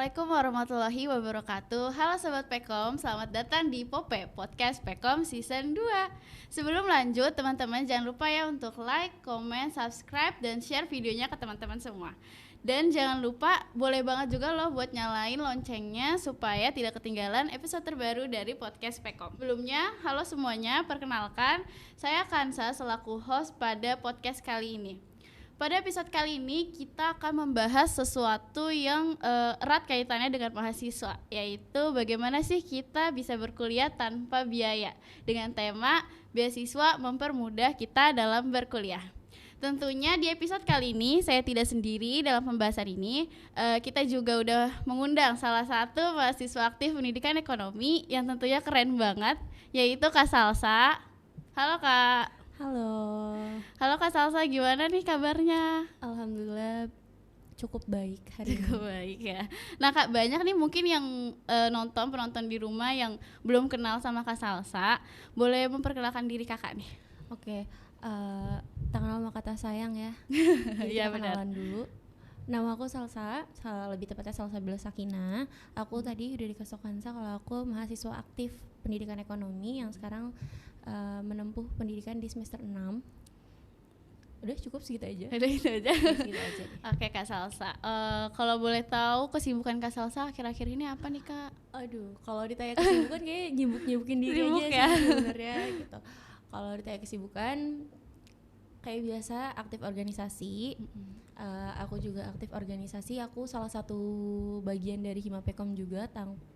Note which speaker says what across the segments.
Speaker 1: Assalamualaikum warahmatullahi wabarakatuh. Halo Sobat Pekom, selamat datang di Pope, Podcast Pekom Season 2. Sebelum lanjut, teman-teman jangan lupa ya untuk like, comment, subscribe, dan share videonya ke teman-teman semua. Dan jangan lupa, boleh banget juga loh buat nyalain loncengnya supaya tidak ketinggalan episode terbaru dari Podcast Pekom. Sebelumnya, halo semuanya, perkenalkan, saya Kansa selaku host pada podcast kali ini. Pada episode kali ini kita akan membahas sesuatu yang erat kaitannya dengan mahasiswa, yaitu bagaimana sih kita bisa berkuliah tanpa biaya dengan tema beasiswa mempermudah kita dalam berkuliah. Tentunya di episode kali ini saya tidak sendiri dalam pembahasan ini. Kita juga udah mengundang salah satu mahasiswa aktif pendidikan ekonomi yang tentunya keren banget, yaitu Kak Salsa. Halo Kak. Halo Kak Salsa, gimana nih kabarnya?
Speaker 2: Alhamdulillah cukup baik hari ini.
Speaker 1: Cukup baik ya. Nah Kak, banyak nih mungkin yang penonton di rumah yang belum kenal sama Kak Salsa. Boleh memperkenalkan diri Kakak nih?
Speaker 2: Oke, tak kenal maka tak sayang ya.
Speaker 1: Iya benar.
Speaker 2: Kenalan dulu. Nama aku Salsa, lebih tepatnya Salsa Bila Sakina. Aku tadi udah dikasih Kansa kalau aku mahasiswa aktif pendidikan ekonomi yang sekarang menempuh pendidikan di semester 6. Udah cukup segitu aja.
Speaker 1: Udah itu aja.
Speaker 2: Segitu aja deh.
Speaker 1: Oke Kak Salsa, kalau boleh tahu kesibukan Kak Salsa akhir-akhir ini apa nih Kak?
Speaker 2: Aduh, kalau ditanya kesibukan kayak nyibuk-nyibukin diri
Speaker 1: Sibuk
Speaker 2: aja
Speaker 1: ya?
Speaker 2: sih sebenarnya gitu. Kalau ditanya kesibukan kayak biasa aktif organisasi. Aku juga aktif organisasi. Aku salah satu bagian dari Himapekom juga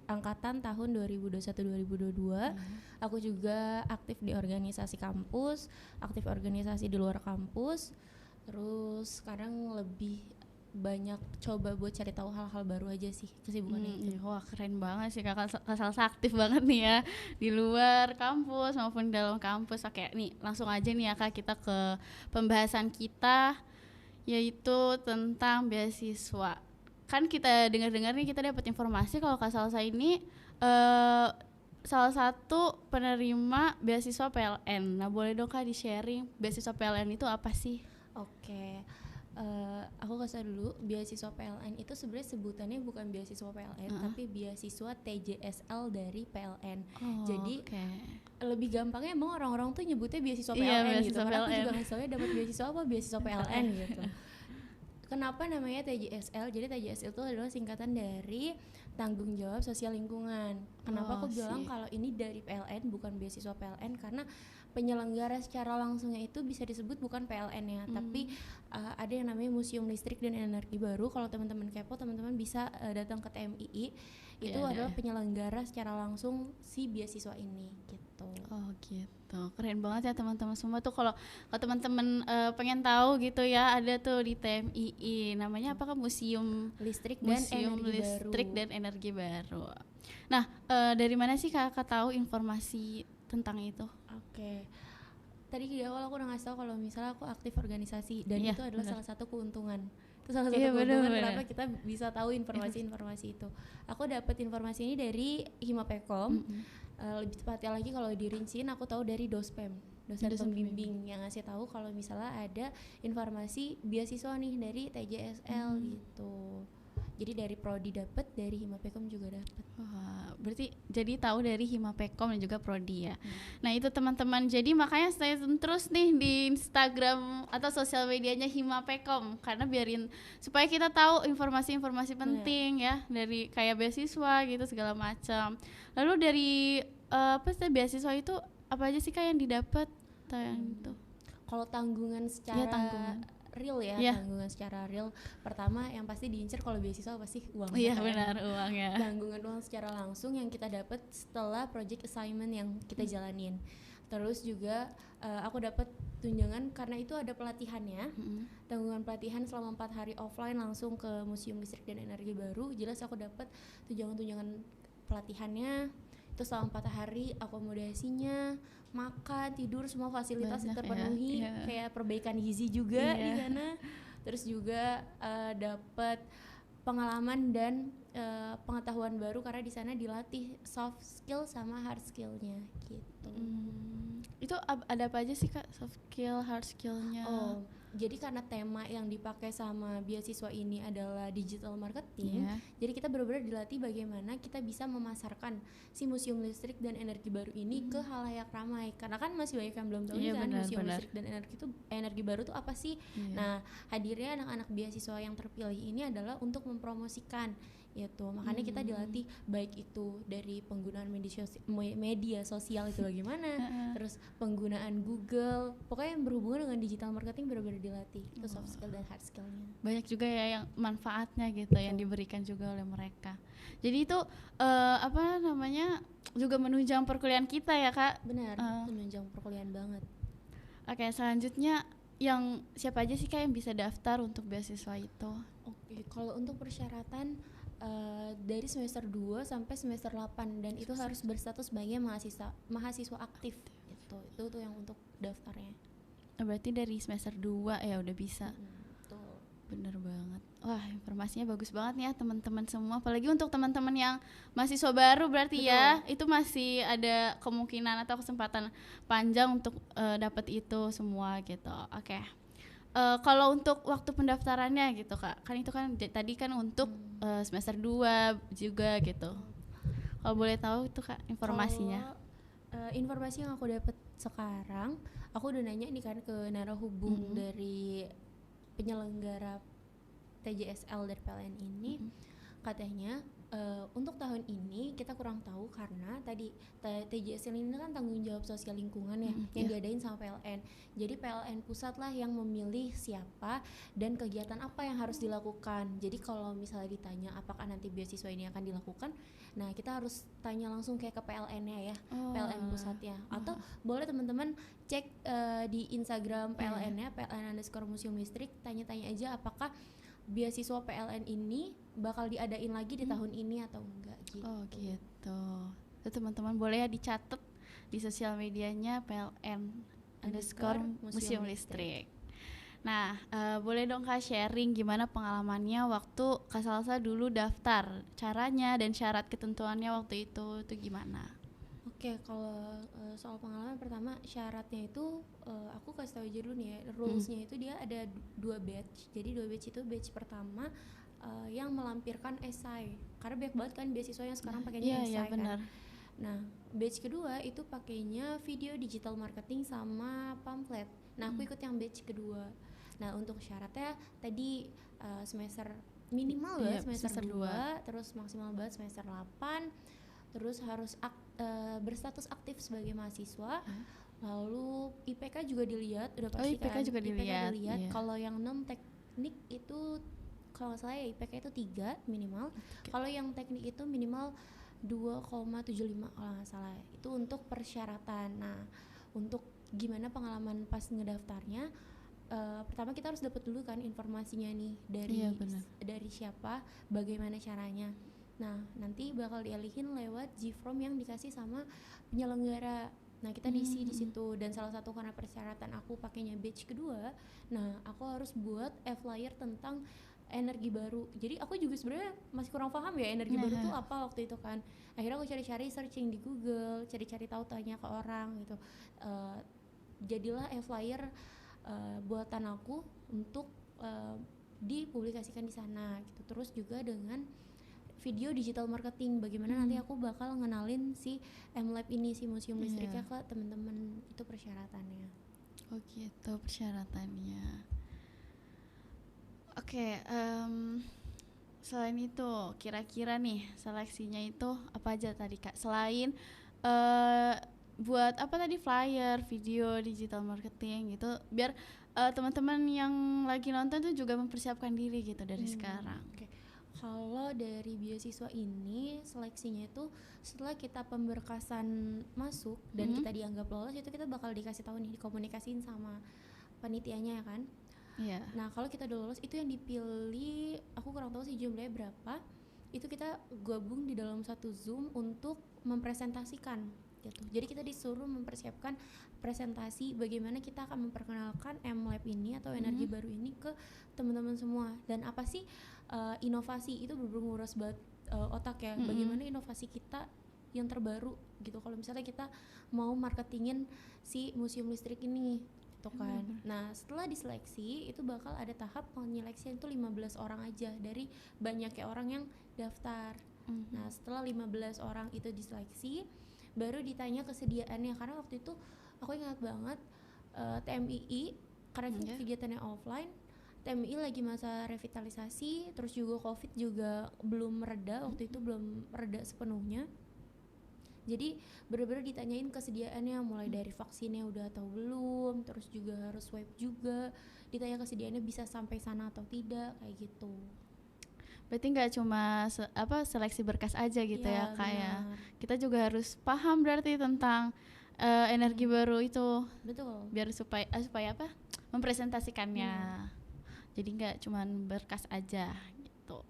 Speaker 2: angkatan tahun 2021-2022. Aku juga aktif di organisasi kampus, aktif organisasi di luar kampus. Terus sekarang lebih banyak coba buat cari tahu hal-hal baru aja sih kesibukannya itu.
Speaker 1: Wah keren banget sih Kak Salsa, aktif banget nih ya di luar kampus maupun di dalam kampus. Oke nih langsung aja nih ya Kak, kita ke pembahasan kita, yaitu tentang beasiswa. Kan kita dengar-dengar nih, kita dapat informasi kalau Kak Salsa ini salah satu penerima beasiswa PLN. Nah boleh dong Kak di-sharing beasiswa PLN itu apa sih?
Speaker 2: Oke. Aku kasih dulu, beasiswa PLN itu sebenarnya sebutannya bukan beasiswa PLN tapi beasiswa TJSL dari PLN. Jadi lebih gampangnya emang orang-orang tuh nyebutnya beasiswa PLN gitu. Karena aku juga nggak tahu ya dapat beasiswa apa beasiswa PLN gitu. Kenapa namanya TJSL? Jadi TJSL itu adalah singkatan dari tanggung jawab sosial lingkungan. Kenapa aku bilang kalau ini dari PLN bukan beasiswa PLN? Karena penyelenggara secara langsungnya itu bisa disebut bukan PLN-nya, tapi ada yang namanya Museum Listrik dan Energi Baru. Kalau teman-teman kepo, teman-teman bisa datang ke TMII. Itu adalah penyelenggara secara langsung si beasiswa ini gitu.
Speaker 1: Oh gitu, keren banget ya teman-teman semua tuh. Kalau teman-teman pengen tahu gitu ya, ada tuh di TMII namanya apakah Museum
Speaker 2: Listrik
Speaker 1: dan Energi Baru. Nah dari mana sih Kakak tahu informasi tentang itu?
Speaker 2: Oke. Tadi di awal aku udah ngasih tau kalau misalnya aku aktif organisasi dan itu adalah salah satu keuntungan. Itu salah satu keuntungan kenapa kita bisa tahu informasi-informasi itu. Aku dapat informasi ini dari Himapekom. Lebih tepatnya lagi kalau dirinciin aku tahu dari dosen pembimbing yang ngasih tahu kalau misalnya ada informasi beasiswa nih dari TJSL gitu. Jadi dari Prodi dapat, dari Himapekom juga dapat.
Speaker 1: Wah, berarti jadi tahu dari Himapekom dan juga Prodi ya. Nah itu teman-teman, jadi makanya stay terus nih di Instagram atau sosial medianya Himapekom, karena biarin supaya kita tahu informasi-informasi penting ya dari kayak beasiswa gitu segala macam. Lalu dari beasiswa itu apa aja sih Kak yang didapat itu?
Speaker 2: Kalau tanggungan secara real tanggungan secara real, pertama yang pasti diincar kalau beasiswa pasti uang.
Speaker 1: Iya benar, uangnya.
Speaker 2: Tanggungan uang secara langsung yang kita dapat setelah project assignment yang kita jalanin. Terus juga aku dapat tunjangan karena itu ada pelatihannya. Tanggungan pelatihan selama 4 hari offline langsung ke Museum Listrik dan Energi Baru. Jelas aku dapat tunjangan pelatihannya. Itu selama 4 hari, akomodasinya, makan, tidur, semua fasilitas terpenuhi, kayak perbaikan gizi juga di sana. Terus juga dapat pengalaman dan pengetahuan baru karena di sana dilatih soft skill sama hard skillnya gitu.
Speaker 1: Itu ada apa aja sih Kak soft skill, hard skillnya?
Speaker 2: Jadi karena tema yang dipakai sama beasiswa ini adalah digital marketing, jadi kita benar-benar dilatih bagaimana kita bisa memasarkan si museum listrik dan energi baru ini ke halayak ramai. Karena kan masih banyak yang belum tahu kan museum listrik dan energi baru itu apa sih. Nah, hadirnya anak-anak beasiswa yang terpilih ini adalah untuk mempromosikan itu. Makanya kita dilatih baik itu dari penggunaan media sosial itu bagaimana, terus penggunaan Google, pokoknya yang berhubungan dengan digital marketing benar-benar dilatih. Itu soft skill dan hard skillnya.
Speaker 1: Banyak juga ya yang manfaatnya gitu yang diberikan juga oleh mereka. Jadi itu apa namanya juga menunjang perkuliahan kita ya Kak.
Speaker 2: Benar, menunjang perkuliahan banget.
Speaker 1: Oke, selanjutnya yang siapa aja sih Kak yang bisa daftar untuk beasiswa itu?
Speaker 2: Oke, kalau untuk persyaratan dari semester 2 sampai semester 8 dan itu harus berstatus sebagai mahasiswa aktif gitu. Itu tuh yang untuk daftarnya.
Speaker 1: Berarti dari semester 2 ya udah bisa.
Speaker 2: Betul.
Speaker 1: Bener banget. Wah, informasinya bagus banget nih ya teman-teman semua. Apalagi untuk teman-teman yang mahasiswa baru berarti ya, itu masih ada kemungkinan atau kesempatan panjang untuk dapat itu semua gitu. Oke. Kalau untuk waktu pendaftarannya gitu Kak, kan itu kan tadi kan untuk semester 2 juga gitu. Kalau boleh tahu itu Kak informasinya.
Speaker 2: Informasi yang aku dapat sekarang, aku udah nanya nih kan ke narahubung dari penyelenggara TJSL dari PLN ini, katanya untuk tahun ini kita kurang tahu karena tadi TJSL ini kan tanggung jawab sosial lingkungan ya yang diadain sama PLN. Jadi PLN pusat lah yang memilih siapa dan kegiatan apa yang harus dilakukan. Jadi kalau misalnya ditanya apakah nanti beasiswa ini akan dilakukan, nah kita harus tanya langsung kayak ke PLN-nya ya, PLN pusatnya. Atau boleh teman-teman cek di Instagram PLN-nya, PLN_museum listrik, tanya-tanya aja apakah beasiswa PLN ini bakal diadain lagi di tahun ini atau enggak gitu.
Speaker 1: Oh gitu. Tuh, teman-teman boleh ya dicatat di sosial medianya PLN_museum listrik. Nah, boleh dong Kak sharing gimana pengalamannya waktu Kak Salsa dulu daftar, caranya dan syarat ketentuannya waktu itu gimana?
Speaker 2: Oke, kalau soal pengalaman pertama syaratnya itu aku kasih tahu aja dulu nih ya, rules-nya itu dia ada 2 batch. Jadi 2 batch itu batch pertama yang melampirkan esai. Karena banyak banget kan beasiswa yang sekarang pakainya esai kan. Nah, batch kedua itu pakainya video digital marketing sama pamflet. Nah, aku ikut yang batch kedua. Nah, untuk syaratnya tadi semester minimal semester 2, terus maksimal banget semester 8. Terus harus berstatus aktif sebagai mahasiswa. Lalu IPK juga dilihat, udah pasti
Speaker 1: IPK
Speaker 2: kan.
Speaker 1: juga dilihat.
Speaker 2: Yeah. Kalau yang non teknik itu kalau nggak salah ya IPK itu 3 minimal. Kalau yang teknik itu minimal 2,75 kalau nggak salah. Itu untuk persyaratan. Nah, untuk gimana pengalaman pas ngedaftarnya, pertama kita harus dapat dulu kan informasinya nih dari siapa, bagaimana caranya. Nah, nanti bakal dialihin lewat G-form yang dikasih sama penyelenggara. Nah, kita diisi di situ, dan salah satu karena persyaratan aku pakainya batch kedua, nah aku harus buat flyer tentang energi baru. Jadi aku juga sebenarnya masih kurang paham ya energi baru itu apa waktu itu kan. Akhirnya aku cari-cari searching di Google, cari-cari tahu, tanya ke orang gitu. Jadilah flyer buatan aku untuk dipublikasikan di sana gitu. Terus juga dengan video digital marketing, bagaimana nanti aku bakal ngenalin si MLab ini, si museum listriknya ke teman-teman. Itu persyaratannya.
Speaker 1: Oh gitu persyaratannya. Oke, selain itu kira-kira nih seleksinya itu apa aja tadi Kak? Selain buat apa tadi flyer, video digital marketing gitu, biar teman-teman yang lagi nonton tuh juga mempersiapkan diri gitu dari sekarang.
Speaker 2: Okay. Kalau dari beasiswa ini seleksinya itu setelah kita pemberkasan masuk dan kita dianggap lolos, itu kita bakal dikasih tahu nih, dikomunikasiin sama panitianya ya kan. Nah, kalau kita udah lolos itu yang dipilih, aku kurang tahu sih jumlahnya berapa. Itu kita gabung di dalam satu Zoom untuk mempresentasikan gitu. Jadi kita disuruh mempersiapkan presentasi bagaimana kita akan memperkenalkan MLab ini atau energi baru ini ke teman-teman semua, dan apa sih inovasi itu bener-bener nguras banget otak ya. Bagaimana inovasi kita yang terbaru gitu kalau misalnya kita mau marketingin si museum listrik ini. gitu kan. Nah setelah diseleksi itu bakal ada tahap penyeleksian itu 15 orang aja dari banyaknya orang yang daftar. Nah setelah 15 orang itu diseleksi baru ditanya kesediaannya, karena waktu itu aku ingat banget TMII karena kegiatannya offline, TMII lagi masa revitalisasi, terus juga COVID juga belum mereda, waktu itu belum mereda sepenuhnya. Jadi benar-benar ditanyain kesediaannya, mulai dari vaksinnya udah atau belum, terus juga harus swab juga, ditanya kesediaannya bisa sampai sana atau tidak, kayak gitu.
Speaker 1: Berarti nggak cuma seleksi berkas aja gitu ya Kak ya. Kita juga harus paham berarti tentang energi baru itu.
Speaker 2: Betul.
Speaker 1: Biar supaya apa? Mempresentasikannya. Jadi nggak cuma berkas aja gitu.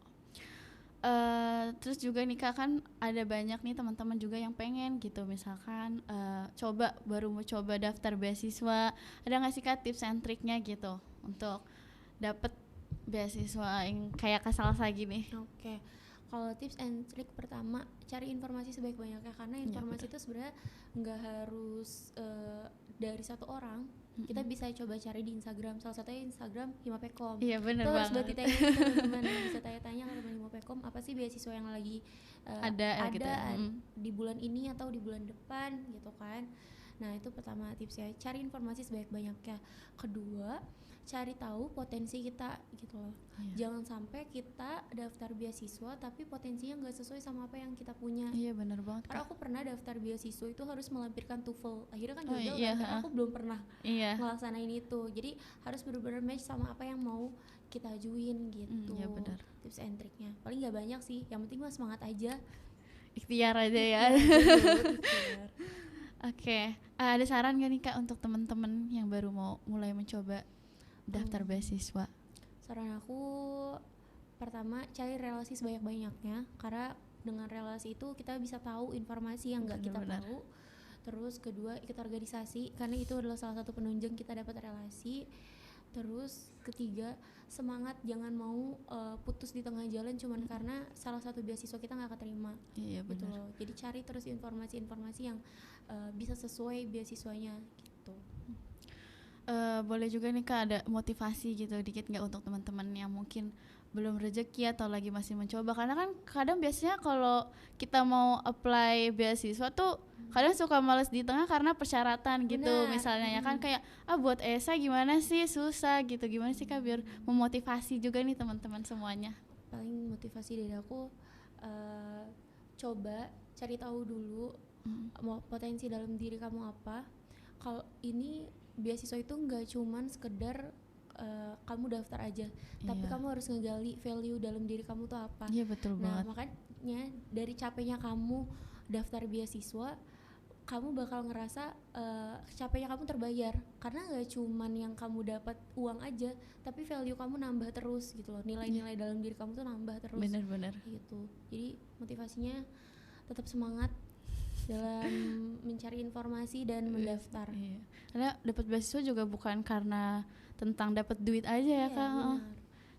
Speaker 1: Terus juga nih Kak, kan ada banyak nih teman-teman juga yang pengen gitu, misalkan baru mau coba daftar beasiswa, ada nggak sih Kak tips and triknya gitu untuk dapet beasiswa yang kayak Kak Salsa gini?
Speaker 2: Oke. Kalau tips and trik pertama, cari informasi sebaik-banyaknya, karena informasi itu sebenarnya nggak harus dari satu orang. Kita bisa coba cari di Instagram, salah satunya Instagram Himapekom.
Speaker 1: Iya benar banget.
Speaker 2: Terus buat ditanya teman-teman, bisa tanya-tanya ke teman Himapekom apa sih beasiswa yang lagi ada gitu ya. Di bulan ini atau di bulan depan gitu kan. Nah itu pertama tipsnya, cari informasi sebaik-banyaknya. Kedua, cari tahu potensi kita gitu loh. Jangan sampai kita daftar beasiswa tapi potensinya nggak sesuai sama apa yang kita punya.
Speaker 1: Iya benar banget.
Speaker 2: Karena aku pernah daftar beasiswa itu harus melampirkan TOEFL, akhirnya kan gagal karena aku belum pernah ngelaksanain itu. Jadi harus benar-benar match sama apa yang mau kita ajuin gitu.
Speaker 1: Iya benar.
Speaker 2: Tips and triknya paling nggak banyak sih, yang penting mah semangat aja,
Speaker 1: ikhtiar aja ya. Oke. Ada saran gak nih Kak untuk teman-teman yang baru mau mulai mencoba daftar beasiswa?
Speaker 2: Saran aku pertama, cari relasi sebanyak-banyaknya, karena dengan relasi itu kita bisa tahu informasi yang nggak kita tahu. Terus kedua, ikut organisasi karena itu adalah salah satu penunjang kita dapat relasi. Terus ketiga, semangat, jangan mau putus di tengah jalan cuman karena salah satu beasiswa kita nggak keterima.
Speaker 1: Iya benar.
Speaker 2: Gitu loh. Jadi cari terus informasi-informasi yang bisa sesuai beasiswanya gitu.
Speaker 1: Boleh juga nih Kak ada motivasi gitu dikit nggak untuk teman-teman yang mungkin belum rezeki atau lagi masih mencoba, karena kan kadang biasanya kalau kita mau apply beasiswa tuh kadang suka males di tengah karena persyaratan gitu. Misalnya ya kan kayak buat esai gimana sih, susah gitu. Gimana sih Kak biar memotivasi juga nih teman-teman semuanya?
Speaker 2: Paling motivasi dari aku coba cari tahu dulu mau potensi dalam diri kamu apa. Kalau ini beasiswa itu nggak cuman sekedar kamu daftar aja, tapi kamu harus ngegali value dalam diri kamu tuh apa.
Speaker 1: Iya betul banget.
Speaker 2: Makanya dari capeknya kamu daftar beasiswa, kamu bakal ngerasa capeknya kamu terbayar, karena nggak cuman yang kamu dapat uang aja, tapi value kamu nambah terus gitu loh, nilai-nilai dalam diri kamu tuh nambah terus.
Speaker 1: Benar-benar.
Speaker 2: Gitu. Jadi motivasinya tetap semangat dalam mencari informasi dan mendaftar.
Speaker 1: Iya. Karena dapat beasiswa juga bukan karena tentang dapat duit aja ya Kak.
Speaker 2: Benar.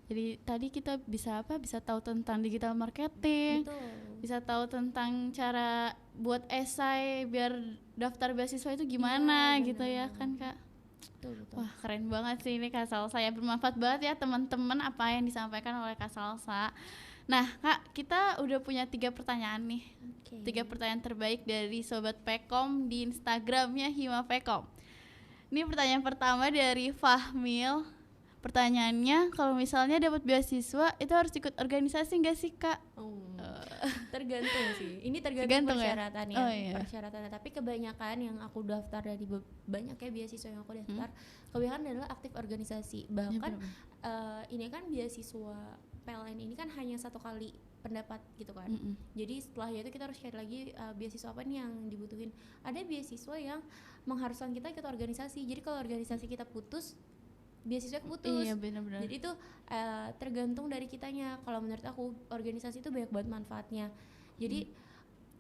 Speaker 1: Jadi tadi kita bisa tahu tentang digital marketing.
Speaker 2: Betul.
Speaker 1: Bisa tahu tentang cara buat esai biar daftar beasiswa itu gimana gitu ya kan Kak.
Speaker 2: Betul.
Speaker 1: Wah keren banget sih ini Kak Salsa ya, bermanfaat banget ya teman-teman apa yang disampaikan oleh Kak Salsa. Nah Kak, kita udah punya 3 pertanyaan nih. 3 pertanyaan terbaik dari Sobat Pekom di Instagramnya Himapekom. Ini pertanyaan pertama dari Fahmil. Pertanyaannya, kalau misalnya dapat beasiswa itu harus ikut organisasi nggak sih Kak?
Speaker 2: Tergantung sih. Ini tergantung persyaratannya.
Speaker 1: Ya?
Speaker 2: Persyaratannya. Tapi kebanyakan yang aku daftar dari banyaknya beasiswa yang aku daftar, kebanyakan adalah aktif organisasi. Bahkan ini kan beasiswa PLN ini kan hanya 1 kali pendapat gitu kan. Jadi setelah itu kita harus cari lagi beasiswa apa nih yang dibutuhin. Ada beasiswa yang mengharuskan kita ikut organisasi. Jadi kalau organisasi kita putus, beasiswa putus.
Speaker 1: Iya benar-benar.
Speaker 2: Jadi itu tergantung dari kitanya. Kalau menurut aku organisasi itu banyak banget manfaatnya. Jadi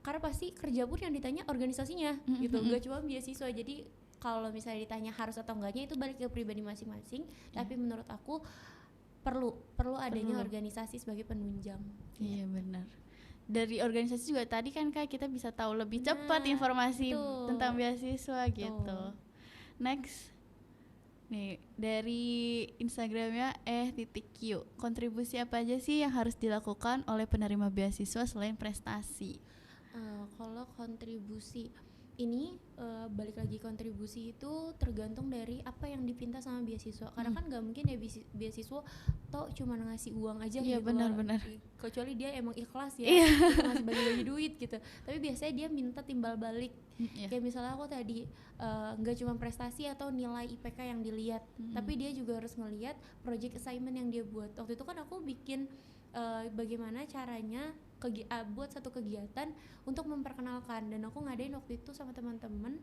Speaker 2: karena pasti kerja pun yang ditanya organisasinya gitu, gak cuma beasiswa. Jadi kalau misalnya ditanya harus atau enggaknya itu balik ke pribadi masing-masing. Tapi menurut aku perlu adanya organisasi sebagai penunjang.
Speaker 1: Iya benar. Dari organisasi juga tadi kan Kak kita bisa tahu lebih cepat informasi tentang beasiswa gitu. Next. Nih, dari Instagramnya @q, kontribusi apa aja sih yang harus dilakukan oleh penerima beasiswa selain prestasi?
Speaker 2: Kalau kontribusi ini balik lagi, kontribusi itu tergantung dari apa yang dipinta sama beasiswa, karena kan nggak mungkin ya beasiswa toh cuma ngasih uang aja
Speaker 1: gitu, benar-benar,
Speaker 2: kecuali dia emang ikhlas ya, ngasih bagi-bagi duit gitu. Tapi biasanya dia minta timbal balik, kayak misalnya aku tadi nggak cuma prestasi atau nilai IPK yang dilihat, tapi dia juga harus ngelihat project assignment yang dia buat. Waktu itu kan aku bikin bagaimana caranya buat satu kegiatan untuk memperkenalkan, dan aku ngadain waktu itu sama teman-teman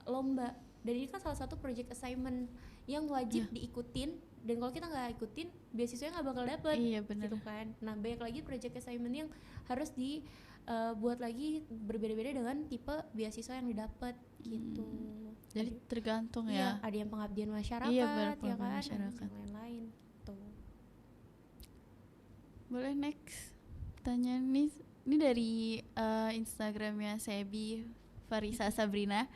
Speaker 2: lomba, dan ini kan salah satu project assignment yang wajib diikutin, dan kalau kita nggak ikutin beasiswanya nggak bakal dapet, gitu kan. Nah, banyak lagi project assignment yang harus dibuat lagi berbeda-beda dengan tipe beasiswa yang didapat gitu.
Speaker 1: Jadi tergantung ya.
Speaker 2: Ada yang pengabdian masyarakat, ya kan, masyarakat. Dan lain-lain gitu.
Speaker 1: Boleh next tanya nih, ini dari Instagramnya Sebi Farisa Sabrina.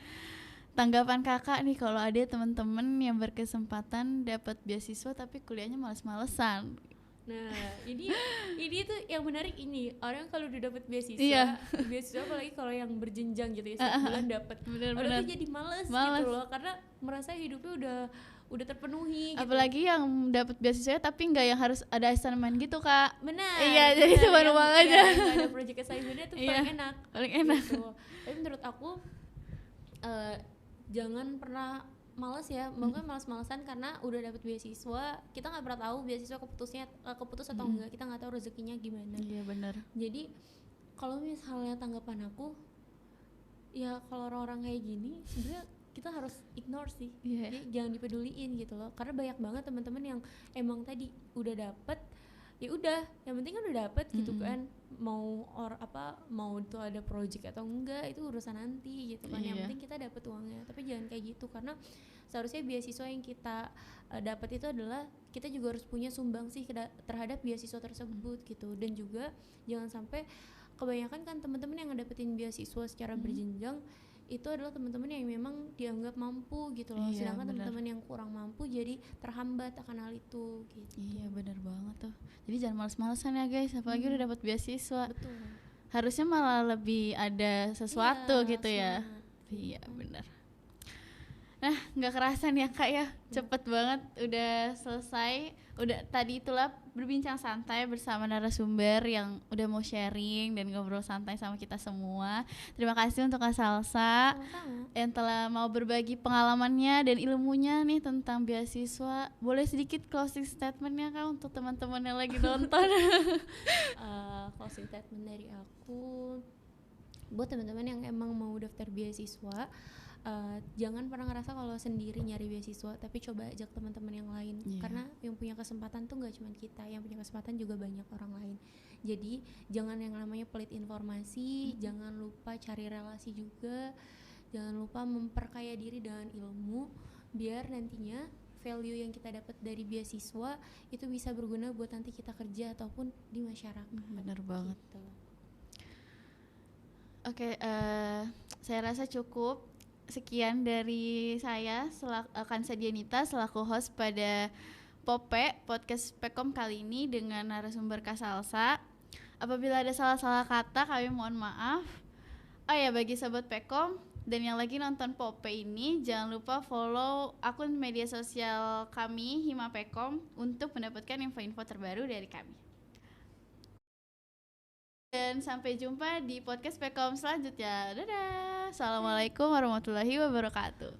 Speaker 1: Tanggapan kakak nih kalau ada teman-teman yang berkesempatan dapat beasiswa tapi kuliahnya males-malesan.
Speaker 2: Nah, ini tuh yang menarik, ini orang kalau udah dapat beasiswa, beasiswa apalagi kalau yang berjenjang gitu ya, setiap bulan dapat, orang tuh jadi males gitu loh, karena merasa hidupnya udah terpenuhi gitu.
Speaker 1: Apalagi yang dapat beasiswa tapi nggak yang harus ada assignment gitu, Kak.
Speaker 2: Benar.
Speaker 1: Iya, jadi cuma uang aja.
Speaker 2: Nggak ada project assignment-nya tuh paling enak gitu. Tapi menurut aku jangan pernah malas ya, mungkin malas-malasan karena udah dapet beasiswa, kita nggak pernah tahu beasiswa keputus atau enggak, kita nggak tahu rezekinya gimana.
Speaker 1: Iya, benar.
Speaker 2: Jadi kalau misalnya tanggapan aku ya, kalau orang-orang kayak gini sebenarnya kita harus ignore sih, jangan dipeduliin gitu loh, karena banyak banget teman-teman yang emang tadi udah dapet, ya udah, yang penting kan udah dapet gitu kan, mau itu ada project atau enggak itu urusan nanti gitu kan, yang penting kita dapet uangnya. Tapi jangan kayak gitu, karena seharusnya beasiswa yang kita dapat itu adalah kita juga harus punya sumbangsi terhadap beasiswa tersebut gitu. Dan juga jangan sampai kebanyakan kan teman-teman yang ngedapetin beasiswa secara berjenjang itu adalah teman-teman yang memang dianggap mampu gitu loh, sedangkan teman-teman yang kurang mampu jadi terhambat akan hal itu gitu.
Speaker 1: Iya, benar banget tuh. Jadi jangan malas-malasan ya guys, apalagi udah dapat beasiswa.
Speaker 2: Betul. Harusnya
Speaker 1: malah lebih ada sesuatu gitu ya. Iya, benar. Nah, nggak kerasan ya Kak ya, cepet banget udah selesai. Udah tadi itulah berbincang santai bersama narasumber yang udah mau sharing dan ngobrol santai sama kita semua. Terima kasih untuk Kak Salsa yang telah mau berbagi pengalamannya dan ilmunya nih tentang beasiswa. Boleh sedikit closing statementnya Kak untuk teman-teman yang lagi nonton?
Speaker 2: Closing statement dari aku buat teman-teman yang emang mau daftar beasiswa, jangan pernah ngerasa kalau sendiri nyari beasiswa, tapi coba ajak teman-teman yang lain, karena yang punya kesempatan tuh nggak cuma kita, yang punya kesempatan juga banyak orang lain. Jadi jangan yang namanya pelit informasi, jangan lupa cari relasi juga, jangan lupa memperkaya diri dengan ilmu, biar nantinya value yang kita dapat dari beasiswa itu bisa berguna buat nanti kita kerja ataupun di masyarakat.
Speaker 1: Benar banget
Speaker 2: gitu.
Speaker 1: Oke, saya rasa cukup. Sekian dari saya, Kansa Dianita selaku host pada Pope Podcast Pekom kali ini dengan narasumber Kak Salsa. Apabila ada salah-salah kata kami mohon maaf. Oh ya, bagi sobat Pekom dan yang lagi nonton Pope ini, jangan lupa follow akun media sosial kami Hima Pekom untuk mendapatkan info-info terbaru dari kami. Dan sampai jumpa di podcast Pekom selanjutnya. Dadah. Assalamualaikum warahmatullahi wabarakatuh.